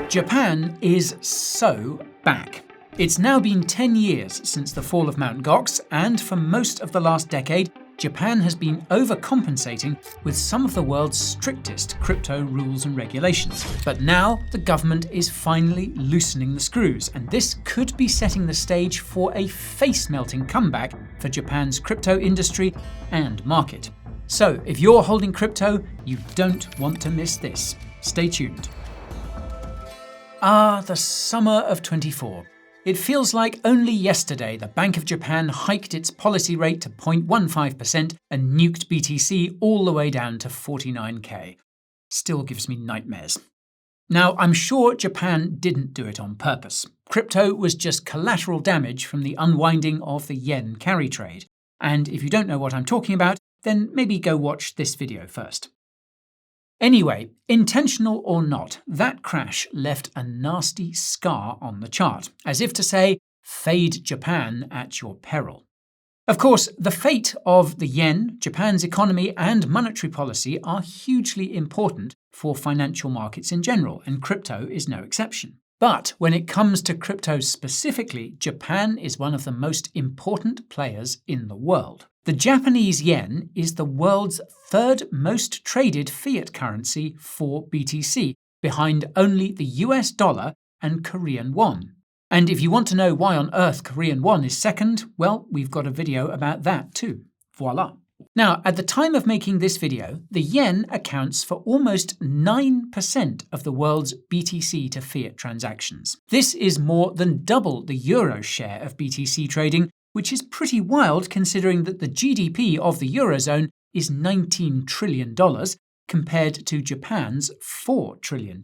Japan is so back. It's now been 10 years since the fall of Mt. Gox, and for most of the last decade, Japan has been overcompensating with some of the world's strictest crypto rules and regulations. But now the government is finally loosening the screws, and this could be setting the stage for a face-melting comeback for Japan's crypto industry and market. So if you're holding crypto, you don't want to miss this. Stay tuned. The summer of 24. It feels like only yesterday the Bank of Japan hiked its policy rate to 0.15% and nuked BTC all the way down to 49k. Still gives me nightmares. Now, I'm sure Japan didn't do it on purpose. Crypto was just collateral damage from the unwinding of the yen carry trade. And if you don't know what I'm talking about, then maybe go watch this video first. Anyway, intentional or not, that crash left a nasty scar on the chart, as if to say, fade Japan at your peril. Of course, the fate of the yen, Japan's economy and monetary policy are hugely important for financial markets in general, and crypto is no exception. But when it comes to crypto specifically, Japan is one of the most important players in the world. The Japanese yen is the world's third most traded fiat currency for BTC, behind only the US dollar and Korean won. And if you want to know why on earth Korean won is second, well, we've got a video about that too. Voila. Now, at the time of making this video, the yen accounts for almost 9% of the world's BTC to fiat transactions. This is more than double the euro share of BTC trading, which is pretty wild considering that the GDP of the Eurozone is $19 trillion compared to Japan's $4 trillion.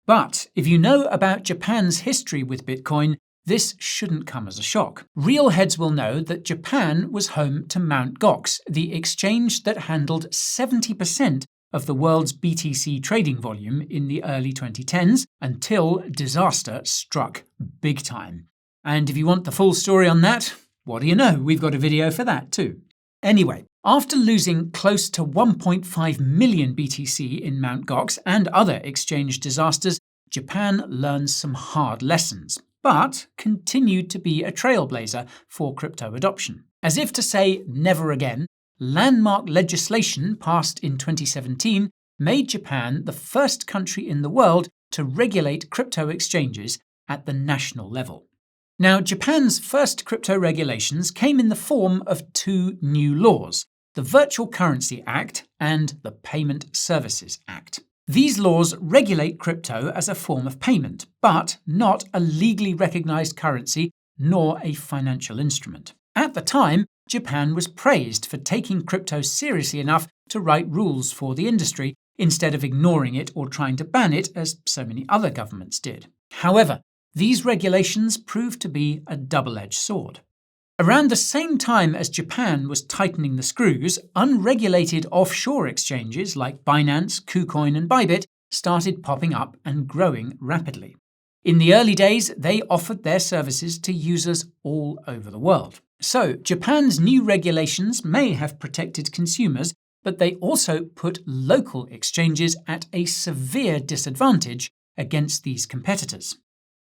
But if you know about Japan's history with Bitcoin, this shouldn't come as a shock. Real heads will know that Japan was home to Mt. Gox, the exchange that handled 70% of the world's BTC trading volume in the early 2010s until disaster struck big time. And if you want the full story on that, what do you know? We've got a video for that too. Anyway, after losing close to 1.5 million BTC in Mt. Gox and other exchange disasters, Japan learned some hard lessons, but continued to be a trailblazer for crypto adoption. As if to say never again, landmark legislation passed in 2017 made Japan the first country in the world to regulate crypto exchanges at the national level. Now, Japan's first crypto regulations came in the form of two new laws, the Virtual Currency Act and the Payment Services Act. These laws regulate crypto as a form of payment, but not a legally recognized currency nor a financial instrument. At the time, Japan was praised for taking crypto seriously enough to write rules for the industry, instead of ignoring it or trying to ban it, as so many other governments did. However, these regulations proved to be a double-edged sword. Around the same time as Japan was tightening the screws, unregulated offshore exchanges like Binance, KuCoin and Bybit started popping up and growing rapidly. In the early days, they offered their services to users all over the world. So, Japan's new regulations may have protected consumers, but they also put local exchanges at a severe disadvantage against these competitors.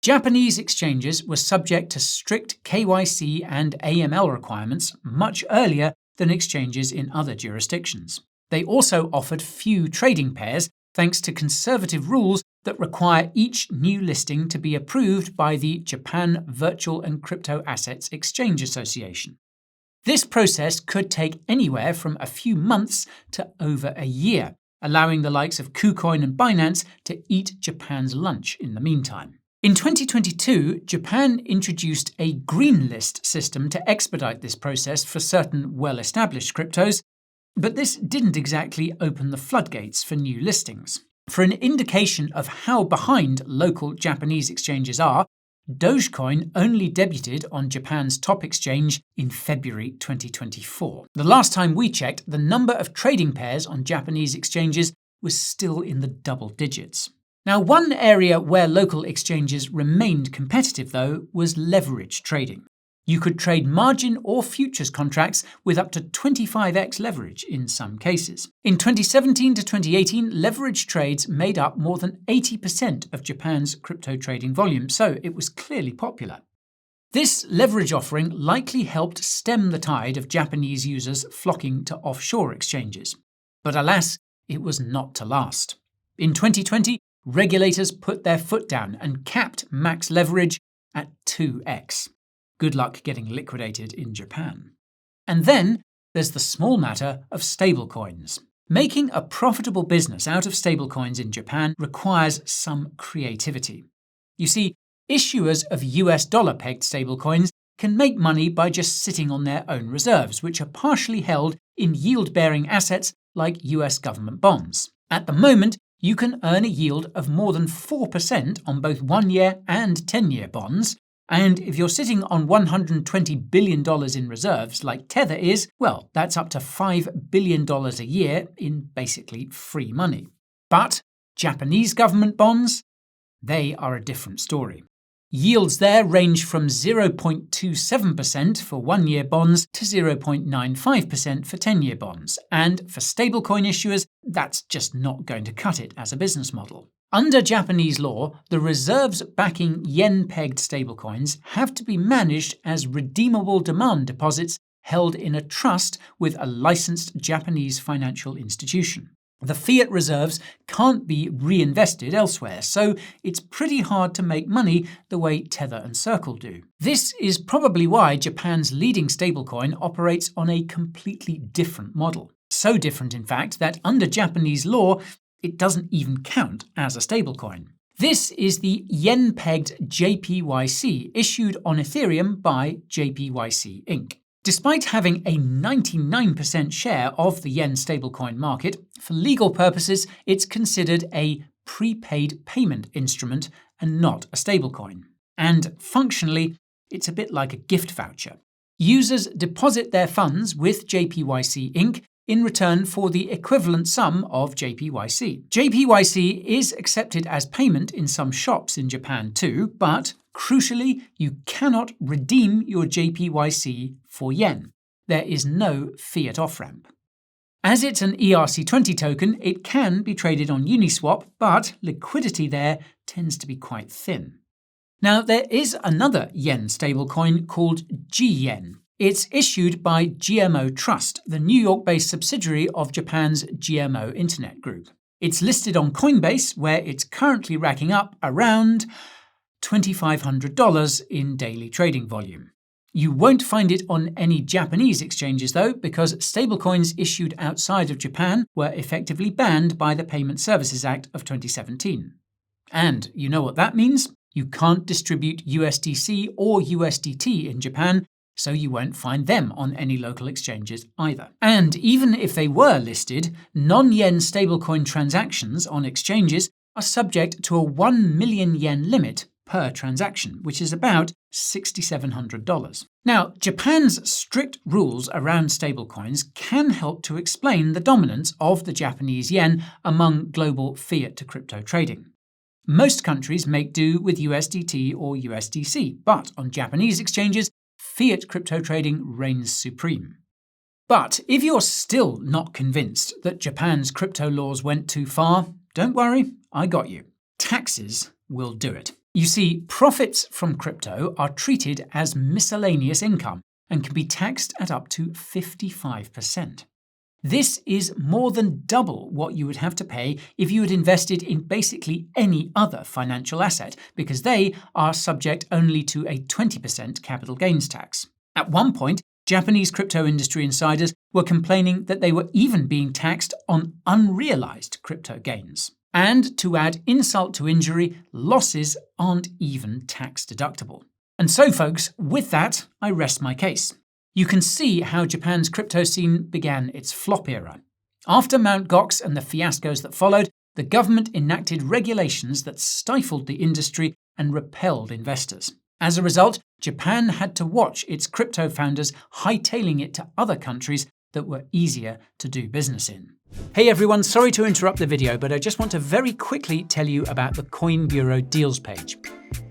Japanese exchanges were subject to strict KYC and AML requirements much earlier than exchanges in other jurisdictions. They also offered few trading pairs thanks to conservative rules that require each new listing to be approved by the Japan Virtual and Crypto Assets Exchange Association. This process could take anywhere from a few months to over a year, allowing the likes of KuCoin and Binance to eat Japan's lunch in the meantime. In 2022, Japan introduced a green list system to expedite this process for certain well-established cryptos, but this didn't exactly open the floodgates for new listings. For an indication of how behind local Japanese exchanges are, Dogecoin only debuted on Japan's top exchange in February 2024. The last time we checked, the number of trading pairs on Japanese exchanges was still in the double digits. Now, one area where local exchanges remained competitive, though, was leverage trading. You could trade margin or futures contracts with up to 25x leverage in some cases. In 2017 to 2018, leverage trades made up more than 80% of Japan's crypto trading volume, so it was clearly popular. This leverage offering likely helped stem the tide of Japanese users flocking to offshore exchanges. But alas, it was not to last. In 2020, regulators put their foot down and capped max leverage at 2x. Good luck getting liquidated in Japan. And then there's the small matter of stablecoins. Making a profitable business out of stablecoins in Japan requires some creativity. You see, issuers of US dollar-pegged stablecoins can make money by just sitting on their own reserves, which are partially held in yield-bearing assets like US government bonds. At the moment, you can earn a yield of more than 4% on both 1-year and 10-year bonds, and if you're sitting on $120 billion in reserves like Tether is, well, that's up to $5 billion a year in basically free money. But Japanese government bonds? They are a different story. Yields there range from 0.27% for 1-year bonds to 0.95% for 10-year bonds, and for stablecoin issuers, that's just not going to cut it as a business model. Under Japanese law, the reserves backing yen-pegged stablecoins have to be managed as redeemable demand deposits held in a trust with a licensed Japanese financial institution. The fiat reserves can't be reinvested elsewhere, so it's pretty hard to make money the way Tether and Circle do. This is probably why Japan's leading stablecoin operates on a completely different model. So different, in fact, that under Japanese law, it doesn't even count as a stablecoin. This is the yen-pegged JPYC issued on Ethereum by JPYC Inc. Despite having a 99% share of the yen stablecoin market, for legal purposes, it's considered a prepaid payment instrument and not a stablecoin. And functionally, it's a bit like a gift voucher. Users deposit their funds with JPYC Inc. in return for the equivalent sum of JPYC. JPYC is accepted as payment in some shops in Japan too, but crucially, you cannot redeem your JPYC for yen. There is no fiat off-ramp. As it's an ERC20 token, it can be traded on Uniswap, but liquidity there tends to be quite thin. Now, there is another yen stablecoin called G-Yen. It's issued by GMO Trust, the New York-based subsidiary of Japan's GMO Internet Group. It's listed on Coinbase, where it's currently racking up around $2,500 in daily trading volume. You won't find it on any Japanese exchanges though, because stablecoins issued outside of Japan were effectively banned by the Payment Services Act of 2017. And you know what that means? You can't distribute USDC or USDT in Japan, so you won't find them on any local exchanges either. And even if they were listed, non-yen stablecoin transactions on exchanges are subject to a 1 million yen limit per transaction, which is about $6,700. Now, Japan's strict rules around stablecoins can help to explain the dominance of the Japanese yen among global fiat-to-crypto trading. Most countries make do with USDT or USDC, but on Japanese exchanges, fiat crypto trading reigns supreme. But if you're still not convinced that Japan's crypto laws went too far, don't worry, I got you. Taxes will do it. You see, profits from crypto are treated as miscellaneous income and can be taxed at up to 55%. This is more than double what you would have to pay if you had invested in basically any other financial asset, because they are subject only to a 20% capital gains tax. At one point, Japanese crypto industry insiders were complaining that they were even being taxed on unrealized crypto gains. And to add insult to injury, losses aren't even tax deductible. And so, folks, with that, I rest my case. You can see how Japan's crypto scene began its flop era. After Mt. Gox and the fiascos that followed, the government enacted regulations that stifled the industry and repelled investors. As a result, Japan had to watch its crypto founders hightailing it to other countries that were easier to do business in. Hey everyone, sorry to interrupt the video, but I just want to very quickly tell you about the Coin Bureau deals page.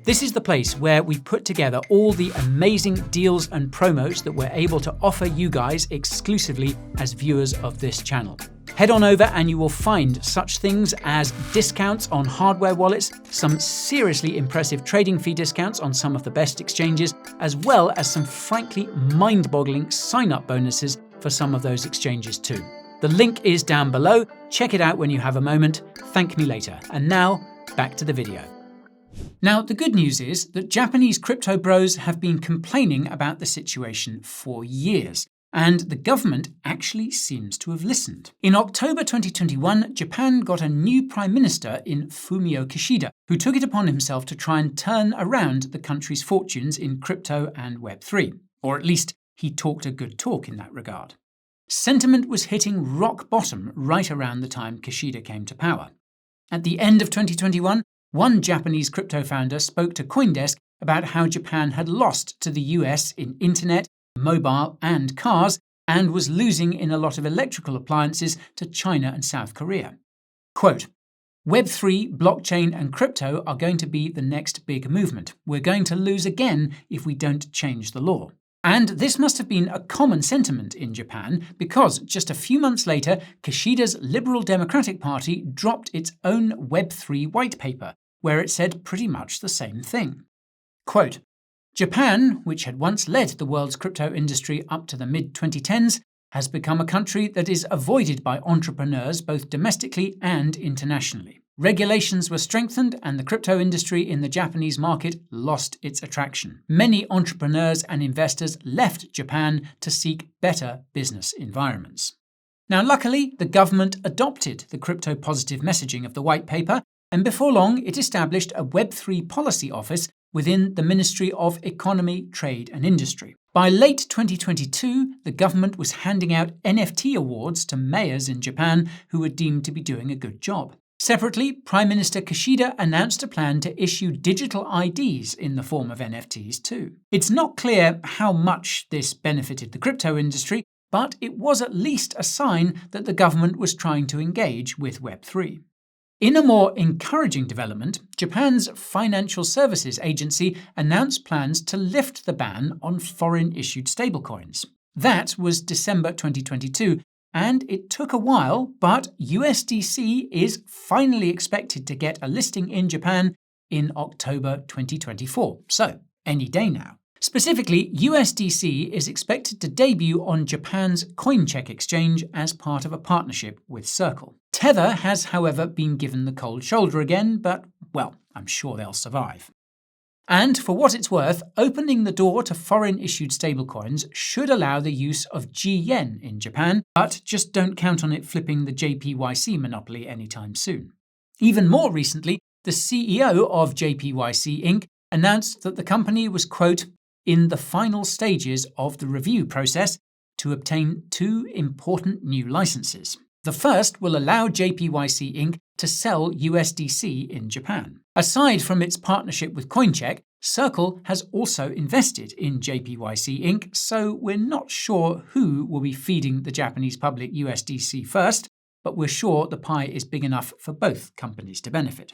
This is the place where we put together all the amazing deals and promos that we're able to offer you guys exclusively as viewers of this channel. Head on over and you will find such things as discounts on hardware wallets, some seriously impressive trading fee discounts on some of the best exchanges, as well as some frankly mind-boggling sign-up bonuses for some of those exchanges too. The link is down below. Check it out when you have a moment. Thank me later. And now, back to the video. Now, the good news is that Japanese crypto bros have been complaining about the situation for years, and the government actually seems to have listened. In October 2021, Japan got a new prime minister in Fumio Kishida, who took it upon himself to try and turn around the country's fortunes in crypto and Web3. Or at least, he talked a good talk in that regard. Sentiment was hitting rock bottom right around the time Kishida came to power. At the end of 2021, one Japanese crypto founder spoke to CoinDesk about how Japan had lost to the US in internet, mobile, and cars, and was losing in a lot of electrical appliances to China and South Korea. Quote, Web3, blockchain, and crypto are going to be the next big movement. We're going to lose again if we don't change the law. And this must have been a common sentiment in Japan because just a few months later, Kishida's Liberal Democratic Party dropped its own Web3 white paper, where it said pretty much the same thing. Quote, Japan, which had once led the world's crypto industry up to the mid-2010s, has become a country that is avoided by entrepreneurs both domestically and internationally. Regulations were strengthened and the crypto industry in the Japanese market lost its attraction. Many entrepreneurs and investors left Japan to seek better business environments. Now, luckily, the government adopted the crypto-positive messaging of the white paper, and before long it established a Web3 policy office within the Ministry of Economy, Trade and Industry. By late 2022, the government was handing out NFT awards to mayors in Japan who were deemed to be doing a good job. Separately, Prime Minister Kishida announced a plan to issue digital IDs in the form of NFTs too. It's not clear how much this benefited the crypto industry, but it was at least a sign that the government was trying to engage with Web3. In a more encouraging development, Japan's Financial Services Agency announced plans to lift the ban on foreign-issued stablecoins. That was December 2022, and it took a while, but USDC is finally expected to get a listing in Japan in October 2024, so any day now. Specifically, USDC is expected to debut on Japan's CoinCheck exchange as part of a partnership with Circle. Tether has, however, been given the cold shoulder again, but, well, I'm sure they'll survive. And for what it's worth, opening the door to foreign-issued stablecoins should allow the use of G-Yen in Japan, but just don't count on it flipping the JPYC monopoly anytime soon. Even more recently, the CEO of JPYC Inc. announced that the company was, quote, in the final stages of the review process to obtain two important new licenses. The first will allow JPYC Inc. to sell USDC in Japan. Aside from its partnership with CoinCheck, Circle has also invested in JPYC Inc., so we're not sure who will be feeding the Japanese public USDC first, but we're sure the pie is big enough for both companies to benefit.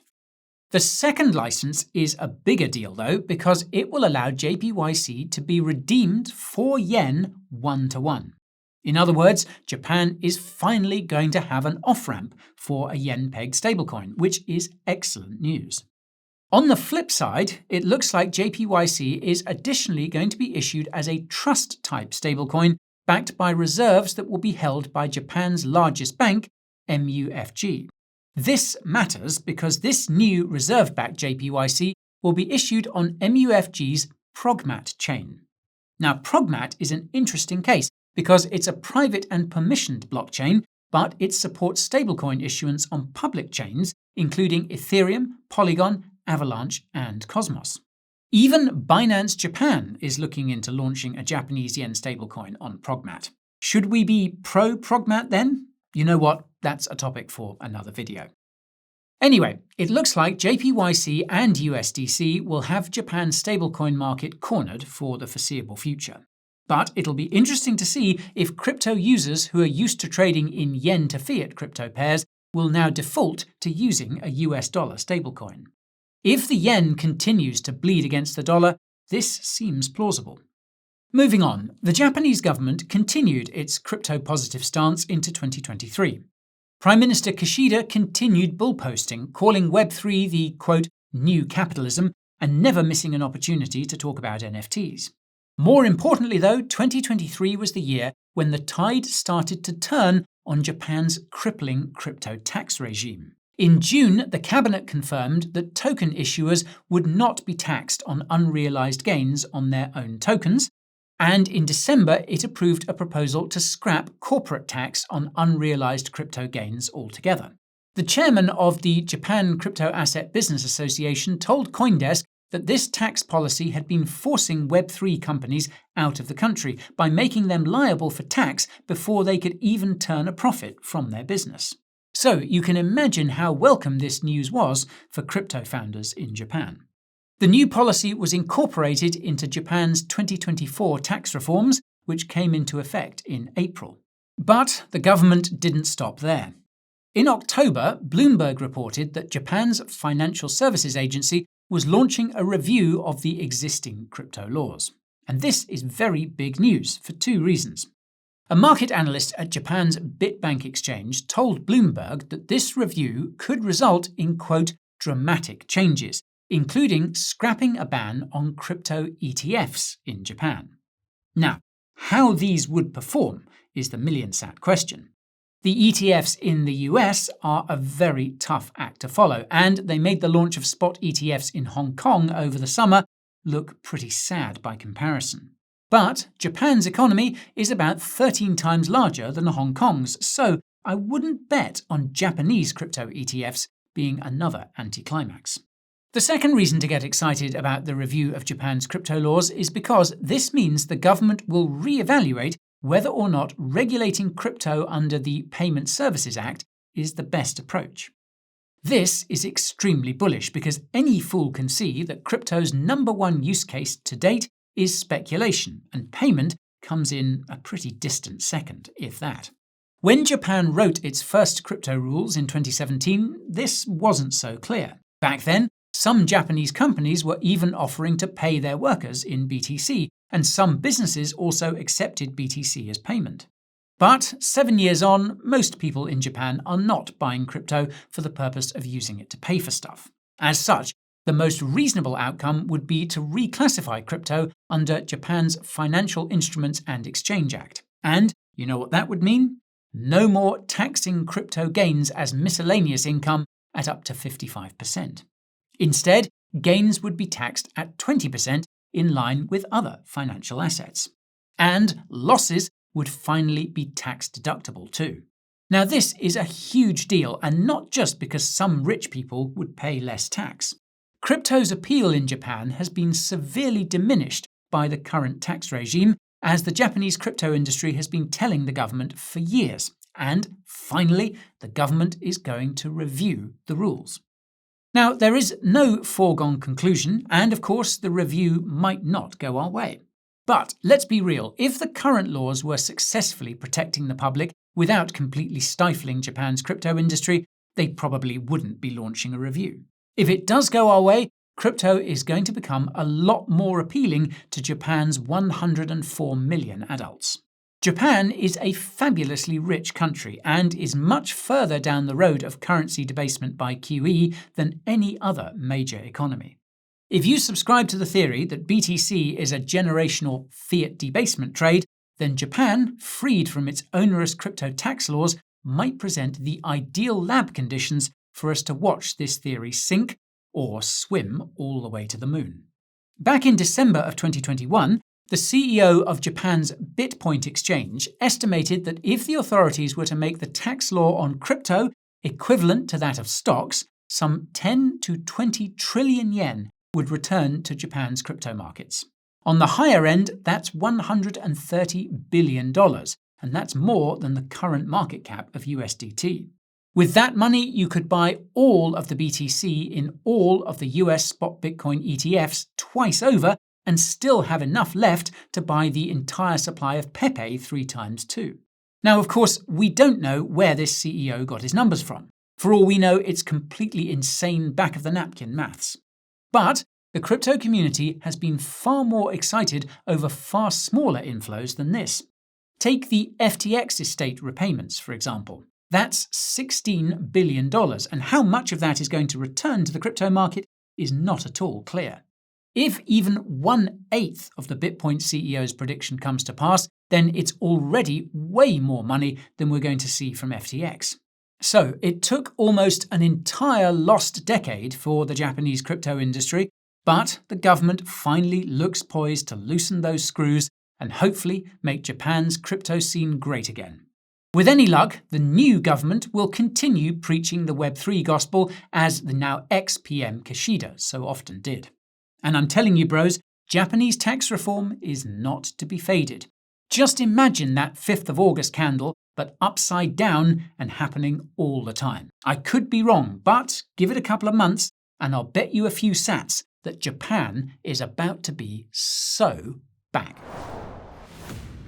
The second license is a bigger deal though, because it will allow JPYC to be redeemed for yen 1-to-1. In other words, Japan is finally going to have an off-ramp for a yen-pegged stablecoin, which is excellent news. On the flip side, it looks like JPYC is additionally going to be issued as a trust-type stablecoin backed by reserves that will be held by Japan's largest bank, MUFG. This matters because this new reserve-backed JPYC will be issued on MUFG's Progmat chain. Now, Progmat is an interesting case because it's a private and permissioned blockchain, but it supports stablecoin issuance on public chains, including Ethereum, Polygon, Avalanche, and Cosmos. Even Binance Japan is looking into launching a Japanese yen stablecoin on Progmat. Should we be pro-Progmat then? You know what? That's a topic for another video. Anyway, it looks like JPYC and USDC will have Japan's stablecoin market cornered for the foreseeable future. But it'll be interesting to see if crypto users who are used to trading in yen to fiat crypto pairs will now default to using a US dollar stablecoin. If the yen continues to bleed against the dollar, this seems plausible. Moving on, the Japanese government continued its crypto-positive stance into 2023. Prime Minister Kishida continued bullposting, calling Web3 the, quote, new capitalism, and never missing an opportunity to talk about NFTs. More importantly, though, 2023 was the year when the tide started to turn on Japan's crippling crypto tax regime. In June, the cabinet confirmed that token issuers would not be taxed on unrealized gains on their own tokens, and in December it approved a proposal to scrap corporate tax on unrealized crypto gains altogether. The chairman of the Japan Crypto Asset Business Association told CoinDesk that this tax policy had been forcing Web3 companies out of the country by making them liable for tax before they could even turn a profit from their business. So you can imagine how welcome this news was for crypto founders in Japan. The new policy was incorporated into Japan's 2024 tax reforms, which came into effect in April. But the government didn't stop there. In October, Bloomberg reported that Japan's Financial Services Agency was launching a review of the existing crypto laws. And this is very big news for two reasons. A market analyst at Japan's Bitbank exchange told Bloomberg that this review could result in, quote, dramatic changes, including scrapping a ban on crypto ETFs in Japan. Now, how these would perform is the million-sat question. The ETFs in the US are a very tough act to follow, and they made the launch of spot ETFs in Hong Kong over the summer look pretty sad by comparison. But Japan's economy is about 13 times larger than Hong Kong's, so I wouldn't bet on Japanese crypto ETFs being another anticlimax. The second reason to get excited about the review of Japan's crypto laws is because this means the government will re-evaluate whether or not regulating crypto under the Payment Services Act is the best approach. This is extremely bullish because any fool can see that crypto's number one use case to date is speculation, and payment comes in a pretty distant second, if that. When Japan wrote its first crypto rules in 2017, this wasn't so clear. Back then, some Japanese companies were even offering to pay their workers in BTC, and some businesses also accepted BTC as payment. But 7 years on, most people in Japan are not buying crypto for the purpose of using it to pay for stuff. As such, the most reasonable outcome would be to reclassify crypto under Japan's Financial Instruments and Exchange Act. And you know what that would mean? No more taxing crypto gains as miscellaneous income at up to 55%. Instead, gains would be taxed at 20% in line with other financial assets. And losses would finally be tax deductible too. Now this is a huge deal, and not just because some rich people would pay less tax. Crypto's appeal in Japan has been severely diminished by the current tax regime, as the Japanese crypto industry has been telling the government for years. And finally, the government is going to review the rules. Now, there is no foregone conclusion, and of course the review might not go our way. But let's be real, if the current laws were successfully protecting the public without completely stifling Japan's crypto industry, they probably wouldn't be launching a review. If it does go our way, crypto is going to become a lot more appealing to Japan's 104 million adults. Japan is a fabulously rich country and is much further down the road of currency debasement by QE than any other major economy. If you subscribe to the theory that BTC is a generational fiat debasement trade, then Japan, freed from its onerous crypto tax laws, might present the ideal lab conditions for us to watch this theory sink or swim all the way to the moon. Back in December of 2021, the CEO of Japan's Bitpoint exchange estimated that if the authorities were to make the tax law on crypto equivalent to that of stocks, some 10 to 20 trillion yen would return to Japan's crypto markets. On the higher end, that's $130 billion, and that's more than the current market cap of USDT. With that money, you could buy all of the BTC in all of the US spot Bitcoin ETFs twice over and still have enough left to buy the entire supply of Pepe 3 times 2. Now, of course, we don't know where this CEO got his numbers from. For all we know, it's completely insane back-of-the-napkin maths. But the crypto community has been far more excited over far smaller inflows than this. Take the FTX estate repayments, for example. That's $16 billion, and how much of that is going to return to the crypto market is not at all clear. If even 1/8 of the Bitpoint CEO's prediction comes to pass, then it's already way more money than we're going to see from FTX. So it took almost an entire lost decade for the Japanese crypto industry, but the government finally looks poised to loosen those screws and hopefully make Japan's crypto scene great again. With any luck, the new government will continue preaching the Web3 gospel as the now ex-PM Kishida so often did. And I'm telling you, bros, Japanese tax reform is not to be faded. Just imagine that 5th of August candle, but upside down and happening all the time. I could be wrong, but give it a couple of months and I'll bet you a few sats that Japan is about to be so back.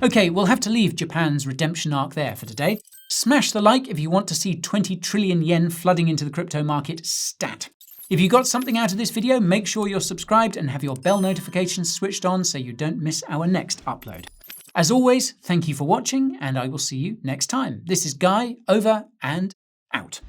Okay, we'll have to leave Japan's redemption arc there for today. Smash the like if you want to see 20 trillion yen flooding into the crypto market stat. If you got something out of this video, make sure you're subscribed and have your bell notifications switched on so you don't miss our next upload. As always, thank you for watching, and I will see you next time. This is Guy, over and out.